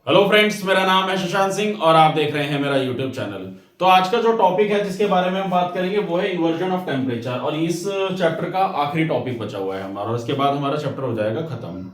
Hello friends, मेरा नाम है शशांक सिंह और आप देख रहे हैं मेरा यूट्यूब चैनल। तो आज का जो टॉपिक है जिसके बारे में हम बात करेंगे वो है इन्वर्जन ऑफ टेम्परेचर और इस चैप्टर का आखिरी टॉपिक बचा हुआ है हमारा और इसके बाद हमारा चैप्टर हो जाएगा खत्म।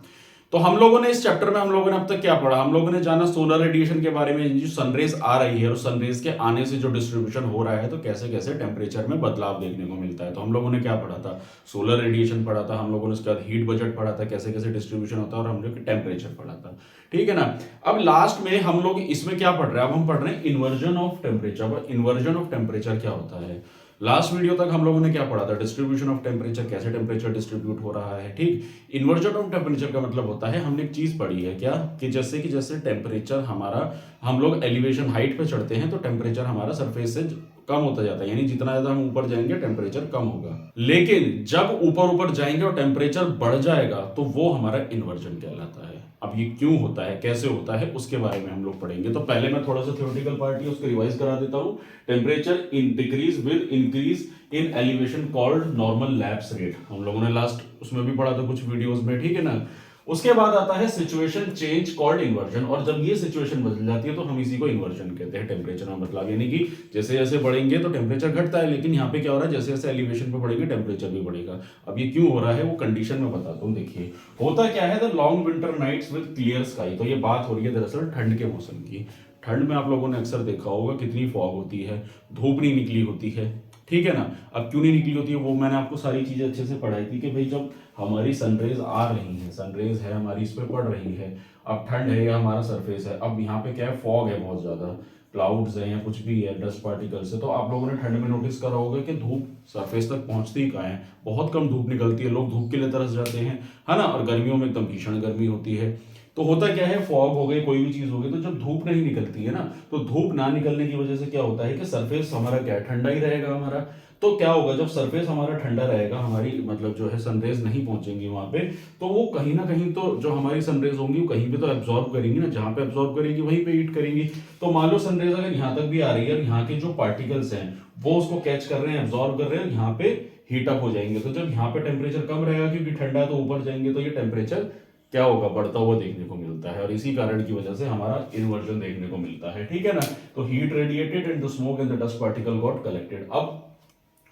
तो हम लोगों ने इस चैप्टर में हम लोगों ने अब तक क्या पढ़ा? हम लोगों ने जाना सोलर रेडिएशन के बारे में, जो सनरेज आ रही है और सनरेज के आने से जो डिस्ट्रीब्यूशन हो रहा है तो कैसे कैसे टेम्परेचर में बदलाव देखने को मिलता है। तो हम लोगों ने क्या पढ़ा था? सोलर रेडिएशन पढ़ा था, हम लोगों ने उसके बाद हीट बजट पढ़ा था, कैसे कैसे डिस्ट्रीब्यूशन होता है, और हम लोग टेम्परेचर पढ़ा था। ठीक है ना। अब लास्ट में हम लोग इसमें क्या पढ़ रहे हैं? अब हम पढ़ रहे हैं inversion of temperature. Inversion of temperature क्या होता है? लास्ट वीडियो तक हम लोगों ने क्या पढ़ा था? डिस्ट्रीब्यूशन ऑफ टेम्परेचर, कैसे टेम्परेचर डिस्ट्रीब्यूट हो रहा है। ठीक। इन्वर्जन ऑफ टेम्परेचर का मतलब होता है, हमने एक चीज पढ़ी है क्या, कि जैसे टेम्परेचर हमारा, हम लोग एलिवेशन हाइट पे चढ़ते हैं तो टेम्परेचर हमारा सरफेस से कम होता जाता है, यानी जितना ज्यादा हम ऊपर जाएंगे टेम्परेचर कम होगा। लेकिन जब ऊपर ऊपर जाएंगे और टेम्परेचर बढ़ जाएगा तो वो हमारा इन्वर्जन कहलाता है। अब ये क्यों होता है, कैसे होता है, उसके बारे में हम लोग पढ़ेंगे। तो पहले मैं थोड़ा सा थ्योरेटिकल पार्ट है उसको रिवाइज करा देता हूँ। Temperature in decrease with increase in elevation called normal lapse rate, हम लोगों ने लास्ट उसमें भी पढ़ा था कुछ वीडियोस में। ठीक है ना। उसके बाद आता है सिचुएशन चेंज कॉल्ड इन्वर्जन, और जब ये सिचुएशन बदल जाती है तो हम इसी को इन्वर्जन कहते हैं, टेम्परेचर में बदलाव। यानी कि जैसे जैसे बढ़ेंगे तो टेम्परेचर घटता है, लेकिन यहाँ पे क्या हो रहा है, जैसे जैसे एलिवेशन पे बढ़ेंगे टेम्परेचर भी बढ़ेगा। अब ये क्यों हो रहा है वो कंडीशन में बताता हूँ। देखिए होता क्या है, the long winter nights with clear sky. तो ये बात हो रही है दरअसल ठंड के मौसम की। ठंड में आप लोगों ने अक्सर देखा होगा कितनी फॉग होती है, धूप नहीं निकली होती है। ठीक है ना। अब क्यों नहीं निकली होती है वो मैंने आपको सारी चीजें अच्छे से पढ़ाई थी कि भाई जब हमारी सनरेज आ रही है, सनरेज है हमारी इस पे पड़ रही है, अब ठंड है या हमारा सरफेस है, अब यहाँ पे क्या है, फॉग है, बहुत ज्यादा क्लाउड्स है या कुछ भी है, डस्ट पार्टिकल्स है, तो आप लोगों ने ठंड में नोटिस करा होगा कि धूप सरफेस तक पहुंचती ही कहाँ है, बहुत कम धूप निकलती है, लोग धूप के लिए तरस जाते हैं, है ना। और गर्मियों में एकदम भीषण गर्मी होती है। तो होता क्या है, फॉग हो गई, कोई भी चीज हो गई, तो जब धूप नहीं निकलती है ना, तो धूप ना निकलने की वजह से क्या होता है कि सरफेस हमारा क्या है, ठंडा ही रहेगा हमारा। तो क्या होगा, जब सरफेस हमारा ठंडा रहेगा, हमारी मतलब जो है सनरेज नहीं पहुंचेंगी वहां पे, तो वो कहीं ना कहीं तो जो हमारी सनरेज होंगी वो कहीं पे तो एब्जॉर्ब करेंगी ना, जहां पे एब्जॉर्ब करेंगी वहीं पे हीट करेंगी। तो मान लो सनरेज अगर यहाँ तक भी आ रही है और यहाँ के जो पार्टिकल्स हैं वो उसको कैच कर रहे हैं, एब्जॉर्ब कर रहे हैं, यहाँ पे हीट अप हो जाएंगे। तो जब यहाँ पे टेम्परेचर कम रहेगा क्योंकि ठंडा है, तो ऊपर जाएंगे तो ये टेम्परेचर क्या होगा, बढ़ता हुआ देखने को मिलता है, और इसी कारण की वजह से हमारा इन्वर्जन देखने को मिलता है। ठीक है ना। तो heat radiated and the smoke and the dust particle got collected. अब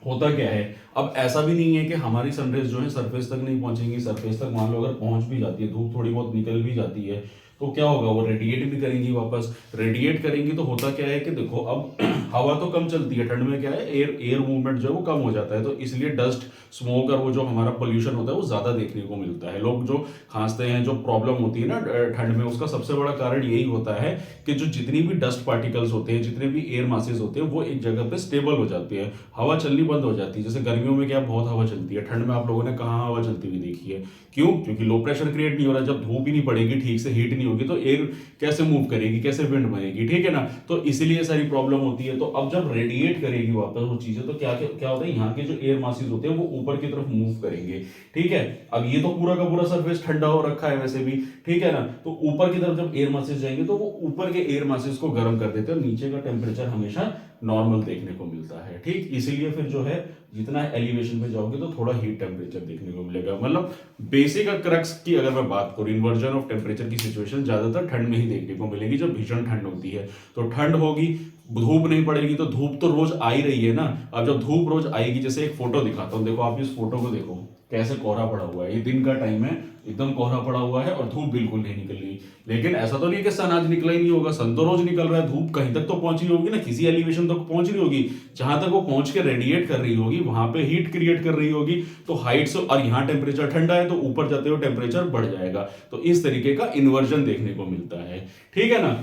होता क्या है, अब ऐसा भी नहीं है कि हमारी सनरेज जो है सरफेस तक नहीं पहुंचेंगी, सरफेस तक मान लो अगर पहुंच भी जाती है, धूप थोड़ी बहुत निकल भी जाती है, तो क्या होगा, वो रेडिएट भी करेंगी, वापस रेडिएट करेंगी। तो होता क्या है कि देखो अब हवा तो कम चलती है, ठंड में क्या है, एयर एयर मूवमेंट जो है वो कम हो जाता है, तो इसलिए डस्ट स्मोक और वो जो हमारा पोल्यूशन होता है वो ज्यादा देखने को मिलता है। लोग जो खांसते हैं, जो प्रॉब्लम होती है ना ठंड में, उसका सबसे बड़ा कारण यही होता है कि जो जितनी भी डस्ट पार्टिकल्स होते हैं, जितने भी एयर मासेस होते हैं, वो एक जगह पे स्टेबल हो जाती है, हवा चलनी बंद हो जाती है। जैसे गर्मियों में क्या बहुत हवा चलती है, ठंड में आप लोगों ने कहाँ हवा चलती हुई देखी है? क्यों? क्योंकि लो प्रेशर क्रिएट नहीं हो रहा। जब धूप ही नहीं पड़ेगी, ठीक से हीट नहीं होगी, तो एयर कैसे मूव करेगी, कैसे विंड बनेगी? ठीक है ना। तो इसीलिए सारी प्रॉब्लम होती है। तो अब जब रेडिएट करेगी वापस वो चीजें, तो क्या क्या होता है, यहाँ के जो एयर मासेस होते हैं वो ऊपर की तरफ मूव करेंगे। ठीक है। अब ये तो पूरा का पूरा सरफेस ठंडा हो रखा है वैसे भी, ठीक है ना। तो ऊपर की तरफ जब एयर मासेस जाएंगे तो वो ऊपर के एयर मासेस को गर्म कर देते हैं, और नीचे का टेम्परेचर हमेशा नॉर्मल देखने को मिलता है। ठीक। इसीलिए फिर जो है जितना एलिवेशन पे जाओगे तो थोड़ा हीट टेम्परेचर देखने को मिलेगा। मतलब बेसिक क्रक्स की अगर मैं बात करूं, इन्वर्जन ऑफ टेम्परेचर की सिचुएशन ज्यादातर ठंड में ही देखने को मिलेगी, जब भीषण ठंड होती है। तो ठंड होगी, धूप नहीं पड़ेगी, तो धूप तो रोज आ ही रही है ना। अब जब धूप रोज आएगी, जैसे एक फोटो दिखाता हूँ, देखो आप इस फोटो को देखो, कैसे कोहरा पड़ा हुआ है, ये दिन का टाइम है, एकदम कोहरा पड़ा हुआ है और धूप बिल्कुल नहीं निकल रही। लेकिन ऐसा तो नहीं कि सन आज निकला ही नहीं होगा, सन तो रोज निकल रहा है, धूप कहीं तक तो पहुंच रही होगी ना, किसी एलिवेशन तक पहुंच रही होगी, जहां तक वो पहुंच के रेडिएट कर रही होगी, वहां पे हीट क्रिएट कर रही होगी। तो हाइट से, और यहाँ टेम्परेचर ठंडा है तो ऊपर जाते हुए टेम्परेचर बढ़ जाएगा। तो इस तरीके का इन्वर्जन देखने को मिलता है। ठीक है ना।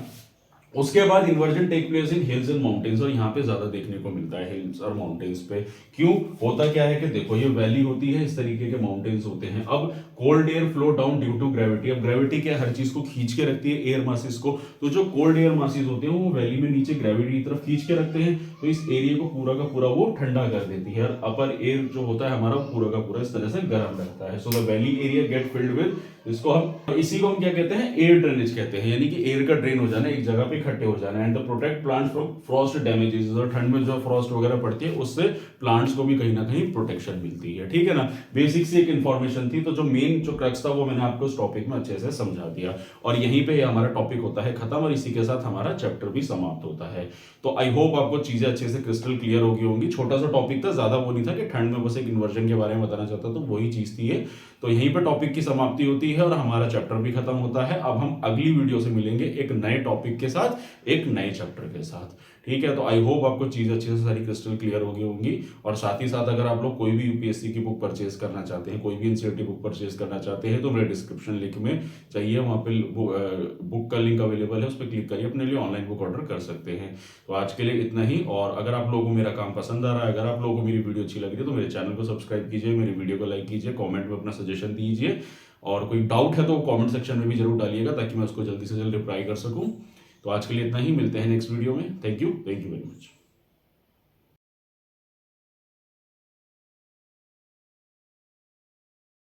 उसके बाद inversion take place in hills and mountains, और यहाँ पे ज्यादा देखने को मिलता है हिल्स और माउंटेन्स पे। क्यों? होता क्या है कि देखो ये वैली होती है, इस तरीके के माउंटेन्स होते हैं। अब cold air flow down due to gravity. अब ग्रेविटी क्या, हर चीज को खींच के रखती है, एयर मासेस को। तो जो कोल्ड एयर मासेस होते हैं वो वैली में नीचे ग्रेविटी की तरफ खींच के रखते हैं, तो इस एरिया को पूरा का पूरा वो ठंडा कर देती है। और अपर एयर जो होता है हमारा पूरा का पूरा इस तरह से गर्म रहता है। So the valley area get filled with इसको हम इसी को हम क्या कहते हैं, एयर ड्रेनेज कहते हैं, यानी कि एयर का ड्रेन हो जाना, एक जगह पे इकट्ठे हो जाना। And the protect plant from Frost damages, और ठंड में जो फ्रॉस्ट वगैरह पड़ती है उससे प्लांट्स को भी कहीं ना कहीं प्रोटेक्शन मिलती है। ठीक है ना, बेसिक सी एक इन्फॉर्मेशन थी। तो जो मेन जो क्रक्स था वो मैंने आपको इस टॉपिक में अच्छे से समझा दिया, और यहीं पे हमारा टॉपिक होता है खत्म, और इसी के साथ हमारा चैप्टर भी समाप्त होता है। तो आई होप आपको चीजें अच्छे से क्रिस्टल क्लियर होगी होंगी। छोटा सा टॉपिक था, ज्यादा वो नहीं था कि ठंड में बस एक इन्वर्जन के बारे में बताना चाहता, तो वही चीज थी ये। तो यहीं पे टॉपिक की समाप्ति होती है और हमारा चैप्टर भी खत्म होता है। अब हम अगली वीडियो से मिलेंगे एक नए टॉपिक के साथ, एक नए चैप्टर के साथ। ठीक है, तो आई होप आपको चीज अच्छे से सारी क्रिस्टल क्लियर होगी होंगी। और साथ ही साथ अगर आप लोग कोई भी यूपीएससी की बुक परचेज करना चाहते हैं, कोई भी एनसीईआरटी बुक परचेज करना चाहते हैं, तो मेरे डिस्क्रिप्शन लिंक में चाहिए, वहां पे बुक का लिंक अवेलेबल है, उस पर क्लिक करिए, अपने लिए ऑनलाइन बुक ऑर्डर कर सकते हैं। तो आज के लिए इतना ही। और अगर आप लोगों को मेरा काम पसंद आ रहा है, अगर आप लोगों को मेरी वीडियो अच्छी लग रही है, तो मेरे चैनल को सब्सक्राइब कीजिए, मेरी वीडियो को लाइक कीजिए, कॉमेंट में अपना सजेशन दीजिए, और कोई डाउट है तो कमेंट सेक्शन में भी जरूर डालिएगा, ताकि मैं उसको जल्दी से जल्दी रिप्लाई कर सकूं। तो आज के लिए इतना ही, मिलते हैं नेक्स्ट वीडियो में। Thank you very much.